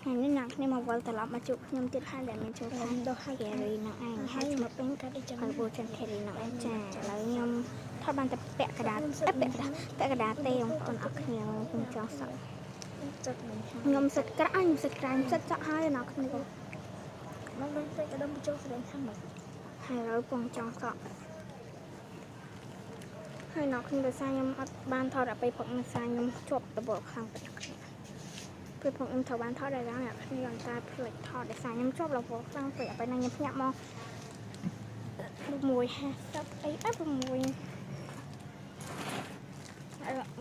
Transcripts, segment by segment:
ថ្ងៃនេះអ្នកគ្នាមកវល់ត្រឡប់មកជួបខ្ញុំទៀតហើយដែលមានចូលខាងដោះហើយគេរីនឹងឯងហើយឈ្មោះពេញកាត់ដូចចឹងហើយពូចិនគេរីនឹងឯងចាឥឡូវខ្ញុំថតបានតែពាក់កណ្ដាលពាក់កណ្ដាលទេបងប្អូនអរគ្នាខ្ញុំចង់សក់ខ្ញុំសិតក្រាស់ខ្ញុំសិតក្រាស់សិតសក់ហើយអ្នកគ្នាមកដូចតែកដុំបញ្ចូលស្រីខាងមកហើយឥឡូវពងចង់សក់ហើយអ្នកគ្នាដោយសារខ្ញុំអត់បានថតដល់ពេលព្រឹកនឹងសារខ្ញុំជាប់ដបខាងពេញគ្នាពេលខ្ញុំត្រូវបានថតដល់អ្នកគ្នាអន្តរផ្លេចថតដោយសារខ្ញុំជាប់លវខ្លាំងពេកឲ្យពេលខ្ញុំភ្ញាក់មក6:50អី6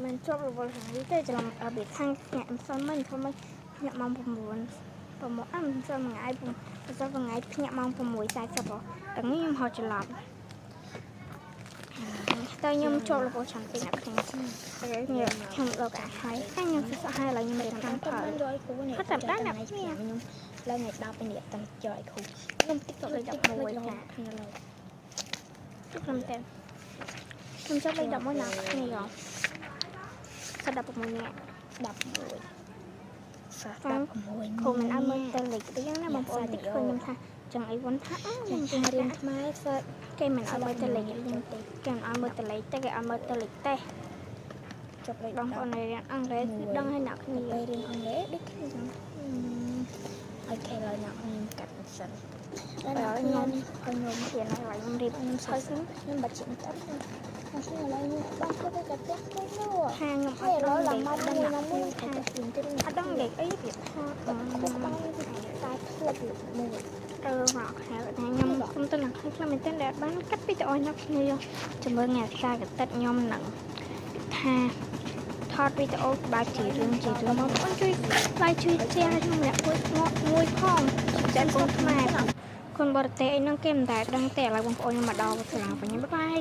មិនជាប់លវខាងនេះទេច្រឡំពីខាងភ្ញាក់មិនសិនមិនខ្ញុំភ្ញាក់ម៉ោង9មិនសិនមួយថ្ងៃមិនសិនមួយថ្ងៃភ្ញាក់ម៉ោង6:40ទាំងនេះខ្ញុំហត់ច្រឡំតែខ្ញុំជាប់លវចាំពេញអ្នកគ្នាហើយខ្ញុំលោកអាហើយខ្ញុំសក់ហើយឥឡូវខ្ញុំរៀបចំផលគាត់តែបានអ្នកខ្ញុំឡើងថ្ងៃ10ពេលនេះតាំងចយគ្រូខ្ញុំតិចទៅលេខ11ចាខ្ញុំឡើយខ្ញុំតែខ្ញុំចុះលេខ11ណាគ្នាយកសិត16នាក់11សា16គ្រូមិនឲ្យមើលទៅលេខទៀតណាបងប្អូនតិចឃើញខ្ញុំថាចឹងអីវ៉ាន់ថាខ្ញុំជិះរៀនខ្មែរសិតគេមិនឲ្យមើលទៅលេខទេគេមិនឲ្យមើលទៅលេខទេគេឲ្យមើលទៅលេខទេចុះលេខបងប្អូនរៀនអង់គ្លេសគឺដឹងហើយអ្នកគ្នារៀនអង់គ្លេសដូចគ្នាចឹងអូខេឡើយអ្នកខ្ញុំកាត់សិនដល់ខ្ញុំរៀនហើយខ្ញុំរៀបខ្ញុំសើចខ្ញុំបាត់ជិះទៅខ្ញុំឥឡូវខ្ញុំបានទៅកាត់ផ្ទះទៅនោះខាងខ្ញុំអត់ដល់មកមួយខាងទៀតអត់ដឹងលេខអីទៀតថតខ្ញុំបានតែផ្លឹកមួយមកខែខ្ញុំទៅនឹងខ្ញុំមែនទែនដែលបានកាត់វីដេអូអ្នកគ្នាចាំមើលថ្ងៃសារកតិតខ្ញុំនឹងថាថតវីដេអូបើជារឿងមកបងប្អូនជួយ like ជួយ share ឲ្យខ្ញុំអ្នកមួយផងតែកូនខ្មែរគុនបរទេសអីហ្នឹងគេមិនដែលដឹងទេឥឡូវបងប្អូនខ្ញុំមកដល់ស្លាប់វិញបាយ